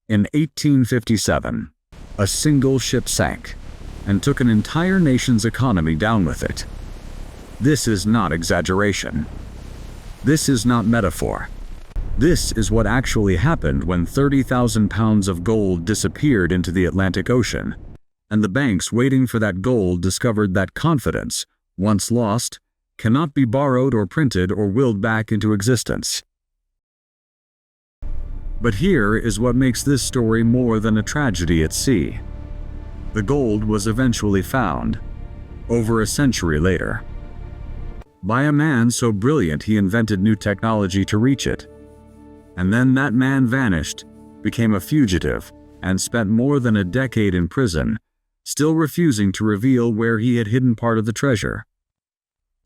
In 1857, a single ship sank and took an entire nation's economy down with it. This is not exaggeration. This is not metaphor. This is what actually happened when 30,000 pounds of gold disappeared into the Atlantic Ocean, and the banks waiting for that gold discovered that confidence, once lost, cannot be borrowed or printed or willed back into existence. But here is what makes this story more than a tragedy at sea. The gold was eventually found, over a century later, by a man so brilliant he invented new technology to reach it. And then that man vanished, became a fugitive, and spent more than a decade in prison, still refusing to reveal where he had hidden part of the treasure.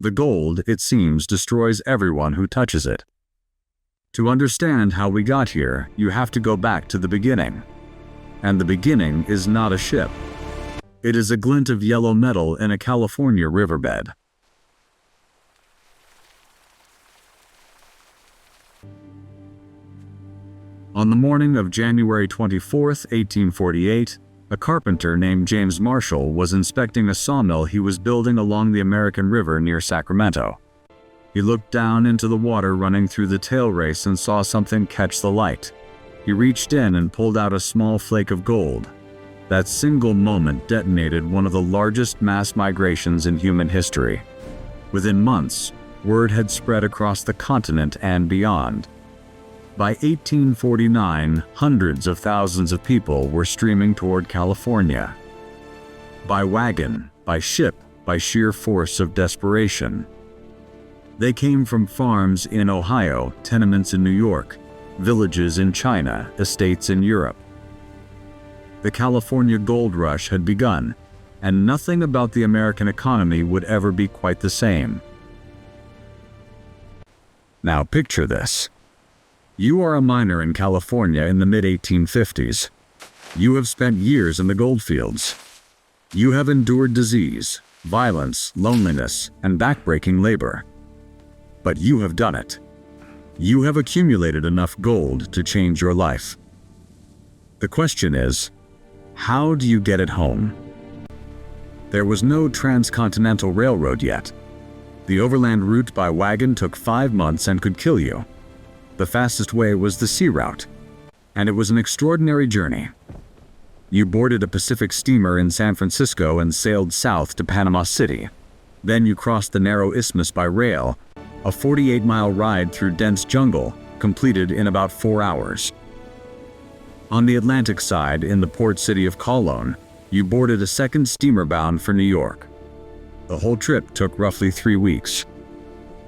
The gold, it seems, destroys everyone who touches it. To understand how we got here, you have to go back to the beginning. And the beginning is not a ship. It is a glint of yellow metal in a California riverbed. On the morning of January 24, 1848, a carpenter named James Marshall was inspecting a sawmill he was building along the American River near Sacramento. He looked down into the water running through the tail race and saw something catch the light. He reached in and pulled out a small flake of gold. That single moment detonated one of the largest mass migrations in human history. Within months, word had spread across the continent and beyond. By 1849, hundreds of thousands of people were streaming toward California. By wagon, by ship, by sheer force of desperation. They came from farms in Ohio, tenements in New York, villages in China, estates in Europe. The California gold rush had begun, and nothing about the American economy would ever be quite the same. Now picture this. You are a miner in California in the mid-1850s. You have spent years in the goldfields. You have endured disease, violence, loneliness, and backbreaking labor. But you have done it. You have accumulated enough gold to change your life. The question is, how do you get it home? There was no transcontinental railroad yet. The overland route by wagon took 5 months and could kill you. The fastest way was the sea route, and it was an extraordinary journey. You boarded a Pacific steamer in San Francisco and sailed south to Panama City. Then you crossed the narrow isthmus by rail, a 48-mile ride through dense jungle, completed in about 4 hours. On the Atlantic side, in the port city of Colon, you boarded a second steamer bound for New York. The whole trip took roughly 3 weeks.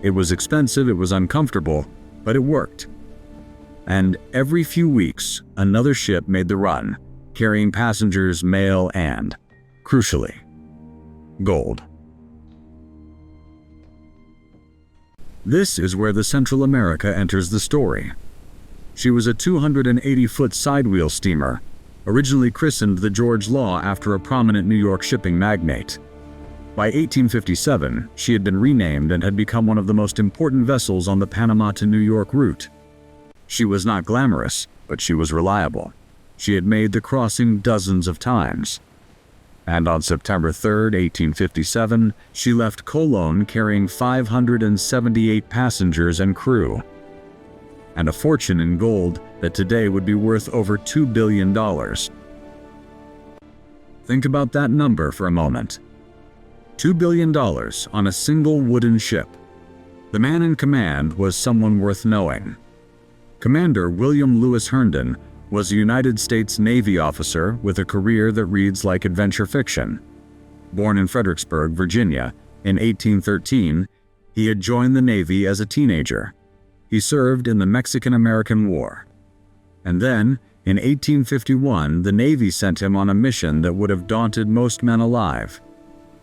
It was expensive, it was uncomfortable, but it worked. And every few weeks, another ship made the run, carrying passengers, mail, and, crucially, gold. This is where the Central America enters the story. She was a 280-foot sidewheel steamer, originally christened the George Law after a prominent New York shipping magnate. By 1857, she had been renamed and had become one of the most important vessels on the Panama to New York route. She was not glamorous, but she was reliable. She had made the crossing dozens of times. And on September 3, 1857, she left Colon carrying 578 passengers and crew, and a fortune in gold that today would be worth over $2 billion. Think about that number for a moment. $2 billion on a single wooden ship. The man in command was someone worth knowing. Commander William Lewis Herndon was a United States Navy officer with a career that reads like adventure fiction. Born in Fredericksburg, Virginia, in 1813, he had joined the Navy as a teenager. He served in the Mexican-American War. And then, in 1851, the Navy sent him on a mission that would have daunted most men alive.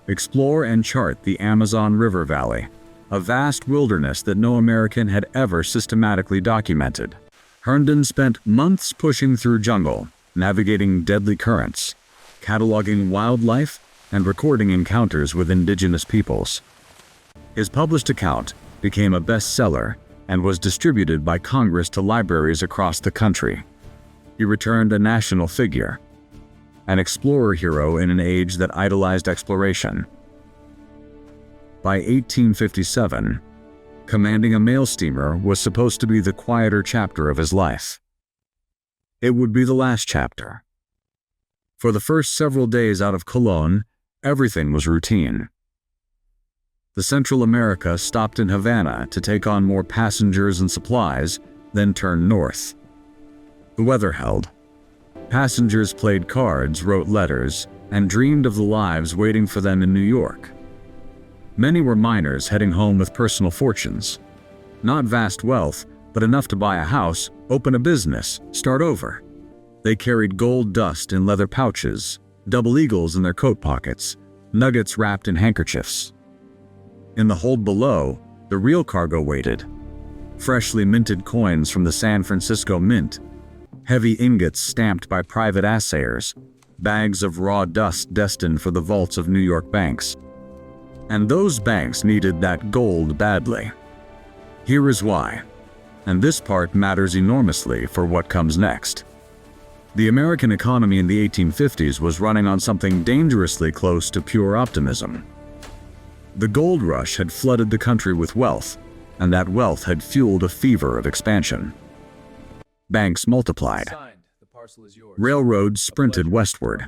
Explore and chart the Amazon River Valley, a vast wilderness that no American had ever systematically documented. Herndon spent months pushing through jungle, navigating deadly currents, cataloging wildlife, and recording encounters with indigenous peoples. His published account became a bestseller and was distributed by Congress to libraries across the country. he returned a national figure, an explorer hero in an age that idolized exploration. By 1857, commanding a mail steamer was supposed to be the quieter chapter of his life. It would be the last chapter. For the first several days out of Cologne, everything was routine. The Central America stopped in Havana to take on more passengers and supplies, then turned north. The weather held. Passengers played cards, wrote letters, and dreamed of the lives waiting for them in New York. Many were miners heading home with personal fortunes. Not vast wealth, but enough to buy a house, open a business, start over. They carried gold dust in leather pouches, double eagles in their coat pockets, nuggets wrapped in handkerchiefs. In the hold below, the real cargo waited. Freshly minted coins from the San Francisco Mint, heavy ingots stamped by private assayers, bags of raw dust destined for the vaults of New York banks. And those banks needed that gold badly. Here is why, and this part matters enormously for what comes next. The American economy in the 1850s was running on something dangerously close to pure optimism. The gold rush had flooded the country with wealth, and that wealth had fueled a fever of expansion. Banks multiplied. Railroads sprinted westward.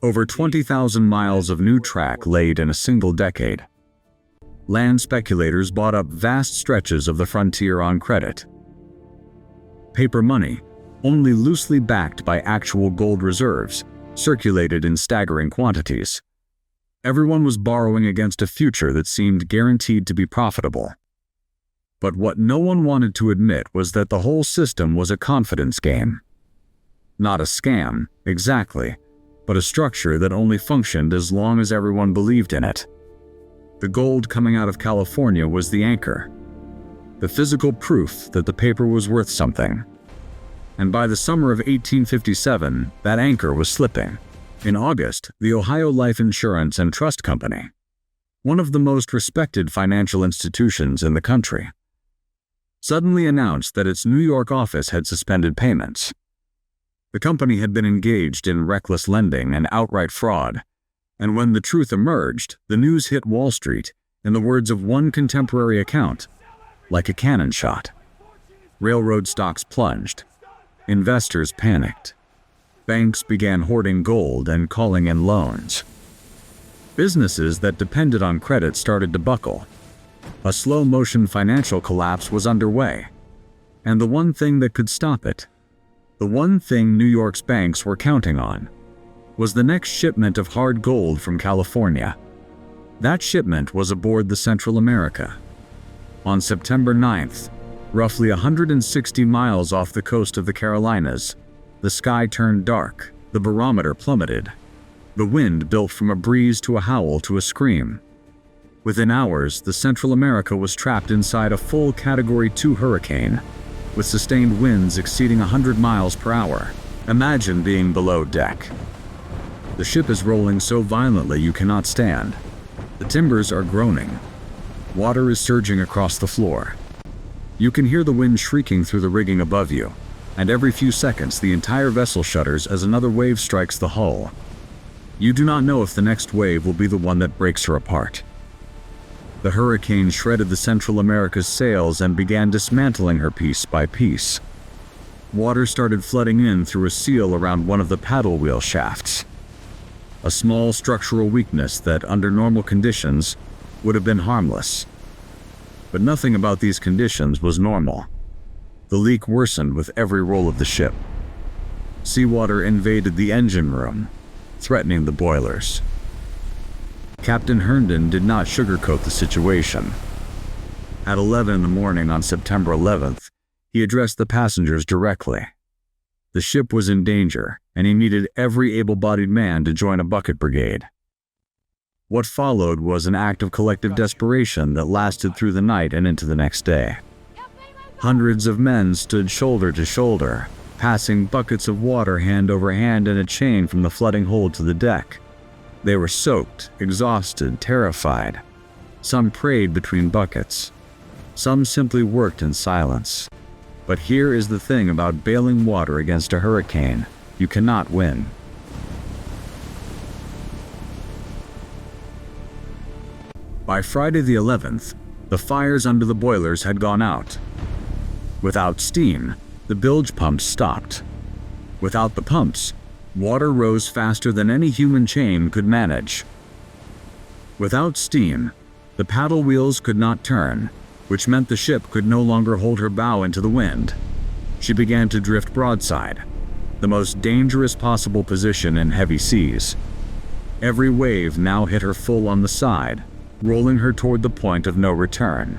Over 20,000 miles of new track laid in a single decade. Land speculators bought up vast stretches of the frontier on credit. Paper money, only loosely backed by actual gold reserves, circulated in staggering quantities. Everyone was borrowing against a future that seemed guaranteed to be profitable. But what no one wanted to admit was that the whole system was a confidence game. Not a scam, exactly, but a structure that only functioned as long as everyone believed in it. The gold coming out of California was the anchor, the physical proof that the paper was worth something. And by the summer of 1857, that anchor was slipping. In August, the Ohio Life Insurance and Trust Company, one of the most respected financial institutions in the country, suddenly announced that its New York office had suspended payments. The company had been engaged in reckless lending and outright fraud, and when the truth emerged, the news hit Wall Street, in the words of one contemporary account, like a cannon shot. Railroad stocks plunged. Investors panicked. Banks began hoarding gold and calling in loans. Businesses that depended on credit started to buckle. A slow-motion financial collapse was underway, and the one thing that could stop it, the one thing New York's banks were counting on, was the next shipment of hard gold from California. That shipment was aboard the Central America. On September 9th, roughly 160 miles off the coast of the Carolinas, the sky turned dark, the barometer plummeted. The wind built from a breeze to a howl to a scream. Within hours, the Central America was trapped inside a full Category 2 hurricane, with sustained winds exceeding 100 miles per hour. Imagine being below deck. The ship is rolling so violently you cannot stand. The timbers are groaning. Water is surging across the floor. You can hear the wind shrieking through the rigging above you, and every few seconds the entire vessel shudders as another wave strikes the hull. You do not know if the next wave will be the one that breaks her apart. The hurricane shredded the Central America's sails and began dismantling her piece by piece. Water started flooding in through a seal around one of the paddle wheel shafts. A small structural weakness that, under normal conditions, would have been harmless. But nothing about these conditions was normal. The leak worsened with every roll of the ship. Seawater invaded the engine room, threatening the boilers. Captain Herndon did not sugarcoat the situation. At 11 in the morning on September 11th, he addressed the passengers directly. The ship was in danger, and he needed every able-bodied man to join a bucket brigade. What followed was an act of collective desperation that lasted through the night and into the next day. Hundreds of men stood shoulder to shoulder, passing buckets of water hand over hand in a chain from the flooding hold to the deck. They were soaked, exhausted, terrified. Some prayed between buckets. Some simply worked in silence. But here is the thing about bailing water against a hurricane: you cannot win. By Friday the 11th, the fires under the boilers had gone out. Without steam, the bilge pumps stopped. Without the pumps, water rose faster than any human chain could manage. Without steam, the paddle wheels could not turn, which meant the ship could no longer hold her bow into the wind. She began to drift broadside, the most dangerous possible position in heavy seas. Every wave now hit her full on the side, rolling her toward the point of no return.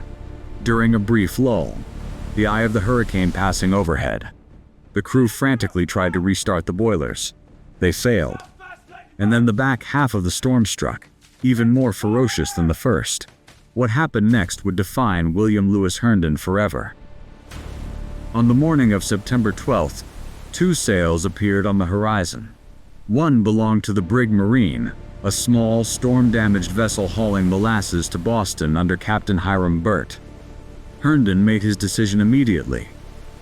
During a brief lull, the eye of the hurricane passing overhead, the crew frantically tried to restart the boilers. They failed. And then the back half of the storm struck, even more ferocious than the first. What happened next would define William Lewis Herndon forever. On the morning of September 12th, two sails appeared on the horizon. One belonged to the brig Marine, a small, storm-damaged vessel hauling molasses to Boston under Captain Hiram Burt. Herndon made his decision immediately.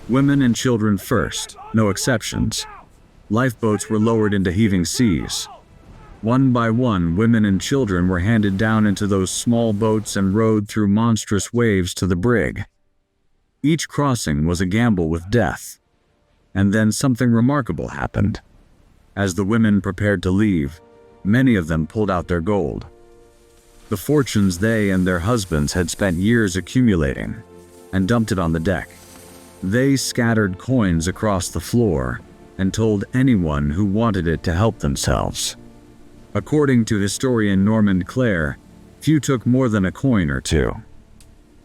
Women and children first, no exceptions. Lifeboats were lowered into heaving seas. One by one, women and children were handed down into those small boats and rowed through monstrous waves to the brig. Each crossing was a gamble with death. And then something remarkable happened. As the women prepared to leave, many of them pulled out their gold. The fortunes they and their husbands had spent years accumulating, and dumped it on the deck. They scattered coins across the floor and told anyone who wanted it to help themselves. According to historian Normand Clare, few took more than a coin or two.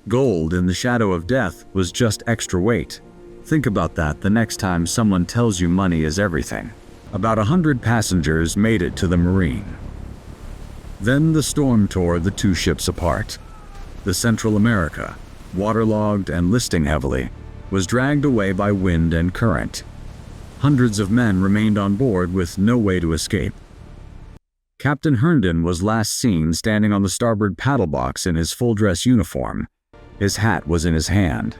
Gold in the shadow of death was just extra weight. Think about that the next time someone tells you money is everything. About 100 passengers made it to the Marine. Then the storm tore the two ships apart. The Central America, waterlogged and listing heavily, was dragged away by wind and current. Hundreds of men remained on board with no way to escape. Captain Herndon was last seen standing on the starboard paddle box in his full-dress uniform. His hat was in his hand.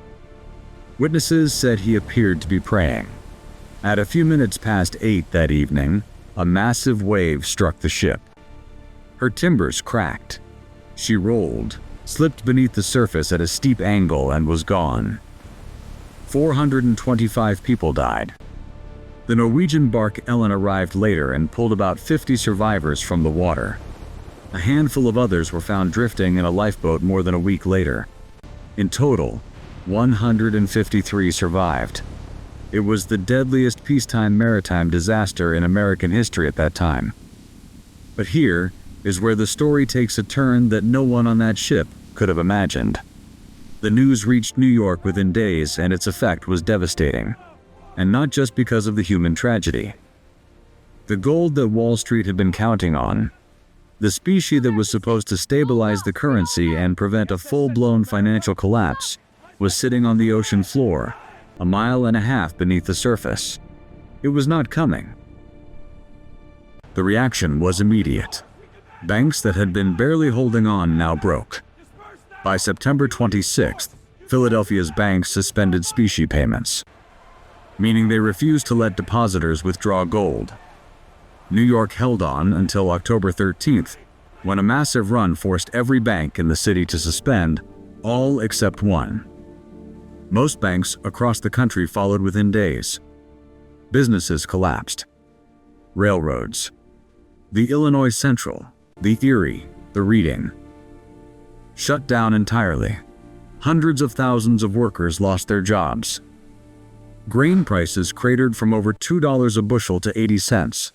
Witnesses said he appeared to be praying. At a few minutes past 8 that evening, a massive wave struck the ship. Her timbers cracked. She rolled, slipped beneath the surface at a steep angle, and was gone. 425 people died. The Norwegian bark Ellen arrived later and pulled about 50 survivors from the water. A handful of others were found drifting in a lifeboat more than a week later. In total, 153 survived. It was the deadliest peacetime maritime disaster in American history at that time. But here is where the story takes a turn that no one on that ship could have imagined. The news reached New York within days, and its effect was devastating. And not just because of the human tragedy. The gold that Wall Street had been counting on, the specie that was supposed to stabilize the currency and prevent a full-blown financial collapse, was sitting on the ocean floor, a mile and a half beneath the surface. It was not coming. The reaction was immediate. Banks that had been barely holding on now broke. By September 26th, Philadelphia's banks suspended specie payments, meaning they refused to let depositors withdraw gold. New York held on until October 13th, when a massive run forced every bank in the city to suspend, all except one. Most banks across the country followed within days. Businesses collapsed. Railroads. The Illinois Central, the Erie, the Reading, shut down entirely. Hundreds of thousands of workers lost their jobs. Grain prices cratered from over $2 a bushel to 80 cents.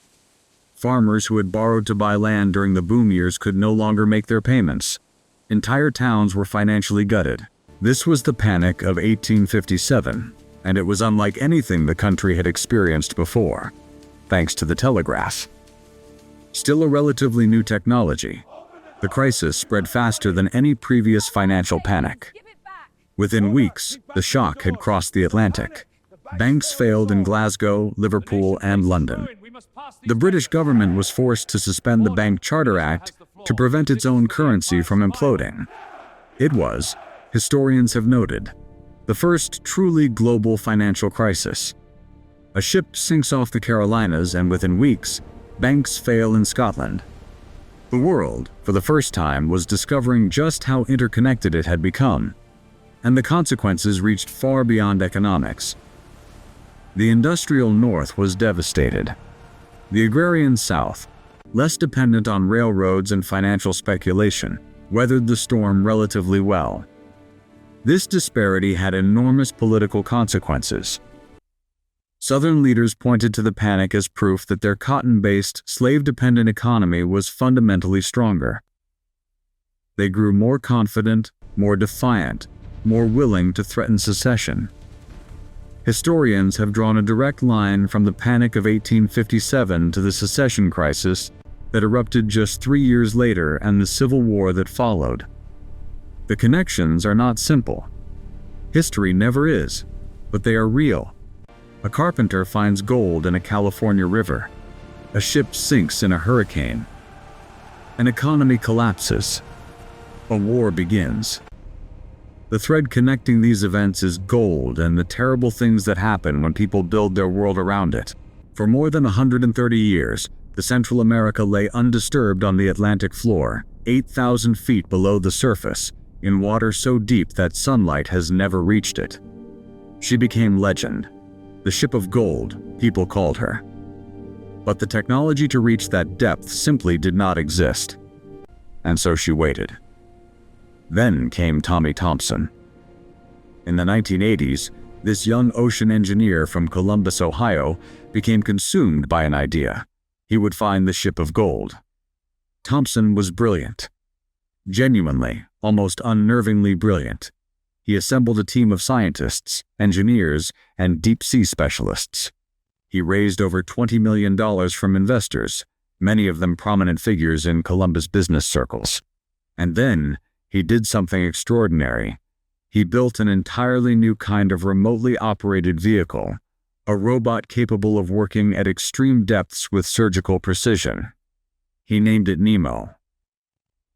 Farmers who had borrowed to buy land during the boom years could no longer make their payments. Entire towns were financially gutted. This was the panic of 1857, and it was unlike anything the country had experienced before, thanks to the telegraph. Still a relatively new technology, the crisis spread faster than any previous financial panic. Within weeks, the shock had crossed the Atlantic. Banks failed in Glasgow, Liverpool, and London. The British government was forced to suspend the Bank Charter Act to prevent its own currency from imploding. It was, historians have noted, The first truly global financial crisis. A ship sinks off the Carolinas, and within weeks, banks fail in Scotland. The world, for the first time, was discovering just how interconnected it had become, and the consequences reached far beyond economics. The industrial North was devastated. The agrarian South, less dependent on railroads and financial speculation, weathered the storm relatively well. This disparity had enormous political consequences. Southern leaders pointed to the panic as proof that their cotton-based, slave-dependent economy was fundamentally stronger. They grew more confident, more defiant, more willing to threaten secession. Historians have drawn a direct line from the Panic of 1857 to the secession crisis that erupted just 3 years later and the Civil War that followed. The connections are not simple. History never is, but they are real. A carpenter finds gold in a California river. A ship sinks in a hurricane. An economy collapses. A war begins. The thread connecting these events is gold and the terrible things that happen when people build their world around it. For more than 130 years, the Central America lay undisturbed on the Atlantic floor, 8,000 feet below the surface, in water so deep that sunlight has never reached it. She became legend. The ship of gold, people called her. But the technology to reach that depth simply did not exist. And so she waited. Then came Tommy Thompson. In the 1980s, this young ocean engineer from Columbus, Ohio, became consumed by an idea. He would find the ship of gold. Thompson was brilliant. Genuinely, almost unnervingly brilliant. He assembled a team of scientists, engineers, and deep-sea specialists. He raised over $20 million from investors, many of them prominent figures in Columbus business circles. And then, he did something extraordinary. He built an entirely new kind of remotely operated vehicle, a robot capable of working at extreme depths with surgical precision. He named it Nemo.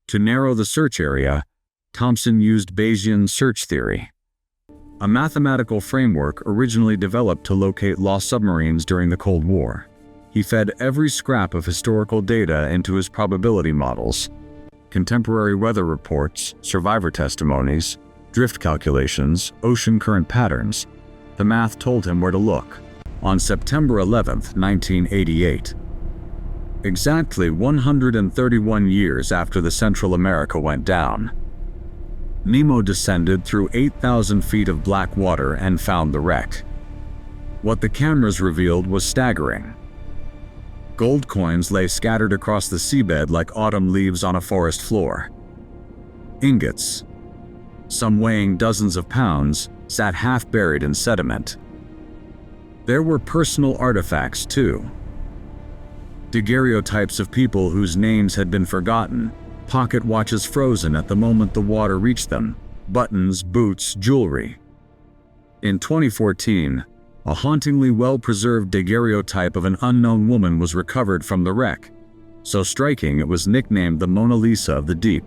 To narrow the search area, Thompson used Bayesian search theory, a mathematical framework originally developed to locate lost submarines during the Cold War. He fed every scrap of historical data into his probability models, contemporary weather reports, survivor testimonies, drift calculations, ocean current patterns. The math told him where to look. On September 11, 1988, exactly 131 years after the Central America went down, Nemo descended through 8,000 feet of black water and found the wreck. What the cameras revealed was staggering. Gold coins lay scattered across the seabed like autumn leaves on a forest floor. Ingots, some weighing dozens of pounds, sat half-buried in sediment. There were personal artifacts, too. Daguerreotypes of people whose names had been forgotten, pocket watches frozen at the moment the water reached them, buttons, boots, jewelry. In 2014, a hauntingly well-preserved daguerreotype of an unknown woman was recovered from the wreck, so striking it was nicknamed the Mona Lisa of the Deep.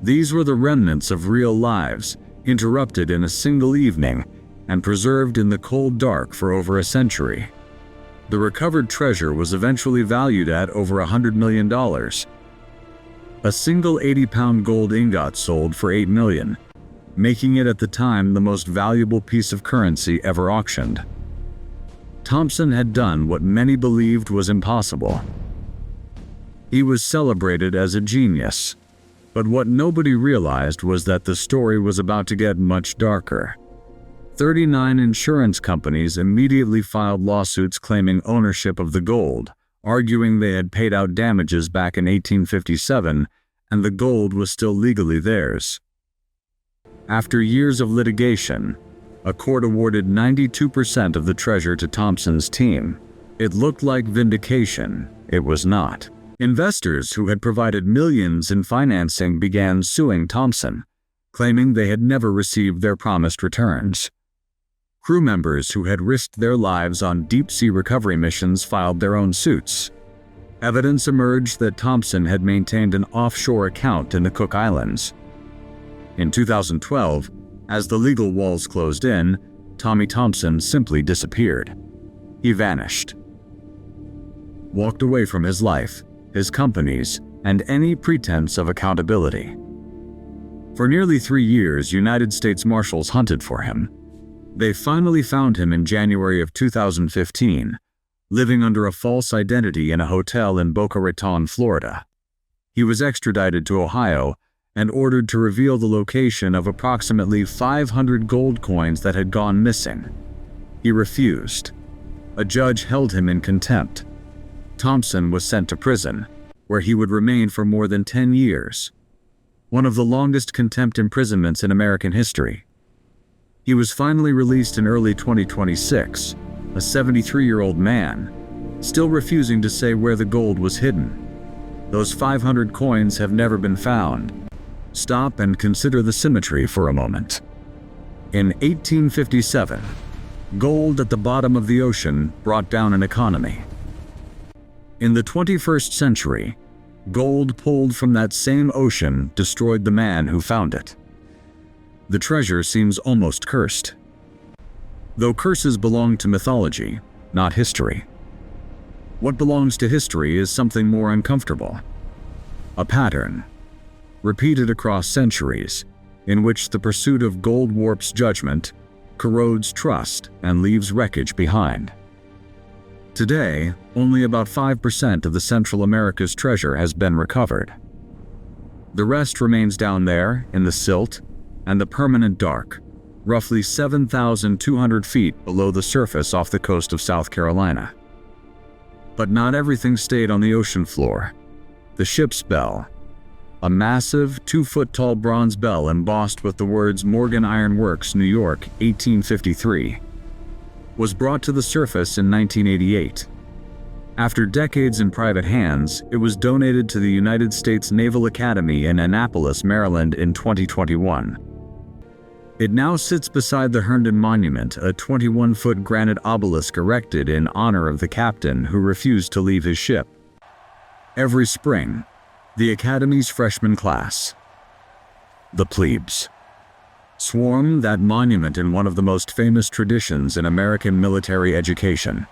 These were the remnants of real lives, interrupted in a single evening and preserved in the cold dark for over a century. The recovered treasure was eventually valued at over $100 million. A single 80-pound gold ingot sold for $8 million, making it at the time the most valuable piece of currency ever auctioned. Thompson had done what many believed was impossible. He was celebrated as a genius, but what nobody realized was that the story was about to get much darker. 39 insurance companies immediately filed lawsuits claiming ownership of the gold, arguing they had paid out damages back in 1857 and the gold was still legally theirs. After years of litigation, a court awarded 92% of the treasure to Thompson's team. It looked like vindication. It was not. Investors who had provided millions in financing began suing Thompson, claiming they had never received their promised returns. Crew members who had risked their lives on deep-sea recovery missions filed their own suits. Evidence emerged that Thompson had maintained an offshore account in the Cook Islands. In 2012, As the legal walls closed in, Tommy Thompson simply disappeared. He vanished. Walked away from his life, his companies, and any pretense of accountability. For nearly 3 years, United States Marshals hunted for him. They finally found him in January of 2015, living under a false identity in a hotel in Boca Raton, Florida. He was extradited to Ohio and ordered to reveal the location of approximately 500 gold coins that had gone missing. He refused. A judge held him in contempt. Thompson was sent to prison, where he would remain for more than 10 years, one of the longest contempt imprisonments in American history. He was finally released in early 2026, a 73-year-old man, still refusing to say where the gold was hidden. Those 500 coins have never been found. Stop and consider the symmetry for a moment. In 1857, gold at the bottom of the ocean brought down an economy. In the 21st century, gold pulled from that same ocean destroyed the man who found it. The treasure seems almost cursed. Though curses belong to mythology, not history. What belongs to history is something more uncomfortable. A pattern, repeated across centuries, in which the pursuit of gold warps judgment, corrodes trust, and leaves wreckage behind. Today, only about 5% of the Central America's treasure has been recovered. The rest remains down there in the silt and the permanent dark, roughly 7,200 feet below the surface off the coast of South Carolina. But not everything stayed on the ocean floor. The ship's bell, a massive 2-foot-tall bronze bell embossed with the words Morgan Iron Works, New York, 1853, was brought to the surface in 1988. After decades in private hands, it was donated to the United States Naval Academy in Annapolis, Maryland in 2021. It now sits beside the Herndon Monument, a 21-foot granite obelisk erected in honor of the captain who refused to leave his ship. Every spring, the Academy's freshman class, the plebes, swarm that monument in one of the most famous traditions in American military education.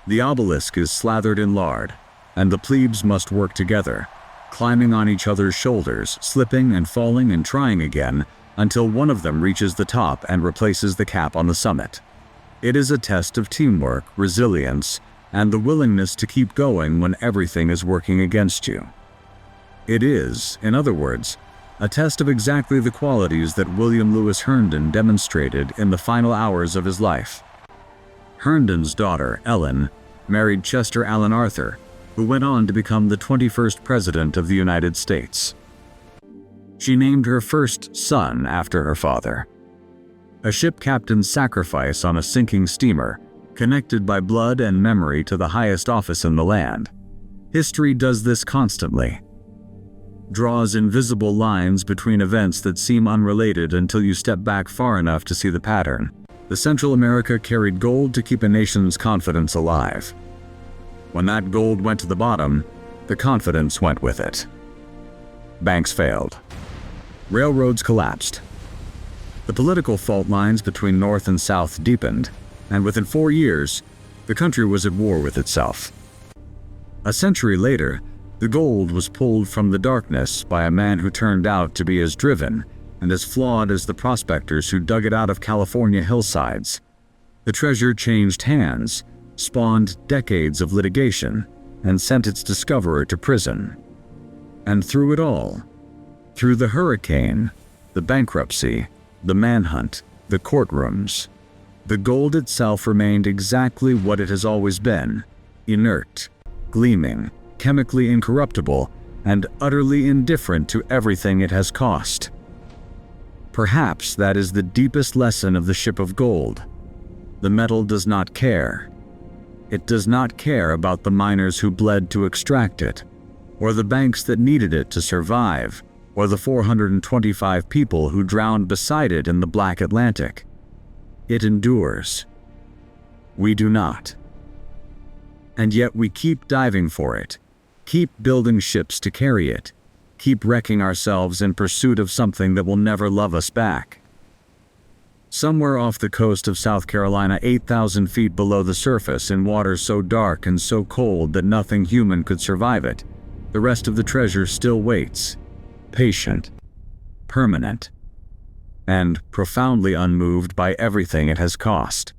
The obelisk is slathered in lard, and the plebes must work together, climbing on each other's shoulders, slipping and falling and trying again, until one of them reaches the top and replaces the cap on the summit. It is a test of teamwork, resilience, and the willingness to keep going when everything is working against you. It is, in other words, a test of exactly the qualities that William Lewis Herndon demonstrated in the final hours of his life. Herndon's daughter, Ellen, married Chester Alan Arthur, who went on to become the 21st President of the United States. She named her first son after her father. A ship captain's sacrifice on a sinking steamer, connected by blood and memory to the highest office in the land. History does this constantly. Draws invisible lines between events that seem unrelated until you step back far enough to see the pattern. The Central America carried gold to keep a nation's confidence alive. When that gold went to the bottom, the confidence went with it. Banks failed. Railroads collapsed. The political fault lines between North and South deepened, and within 4 years, the country was at war with itself. A century later, the gold was pulled from the darkness by a man who turned out to be as driven and as flawed as the prospectors who dug it out of California hillsides. The treasure changed hands, spawned decades of litigation, and sent its discoverer to prison. And through it all, through the hurricane, the bankruptcy, the manhunt, the courtrooms, the gold itself remained exactly what it has always been: inert, gleaming, chemically incorruptible, and utterly indifferent to everything it has cost. Perhaps that is the deepest lesson of the ship of gold. The metal does not care. It does not care about the miners who bled to extract it, or the banks that needed it to survive, or the 425 people who drowned beside it in the Black Atlantic. It endures. We do not. And yet we keep diving for it, keep building ships to carry it, keep wrecking ourselves in pursuit of something that will never love us back. Somewhere off the coast of South Carolina, 8,000 feet below the surface, in waters so dark and so cold that nothing human could survive it, the rest of the treasure still waits, patient, permanent, and profoundly unmoved by everything it has cost.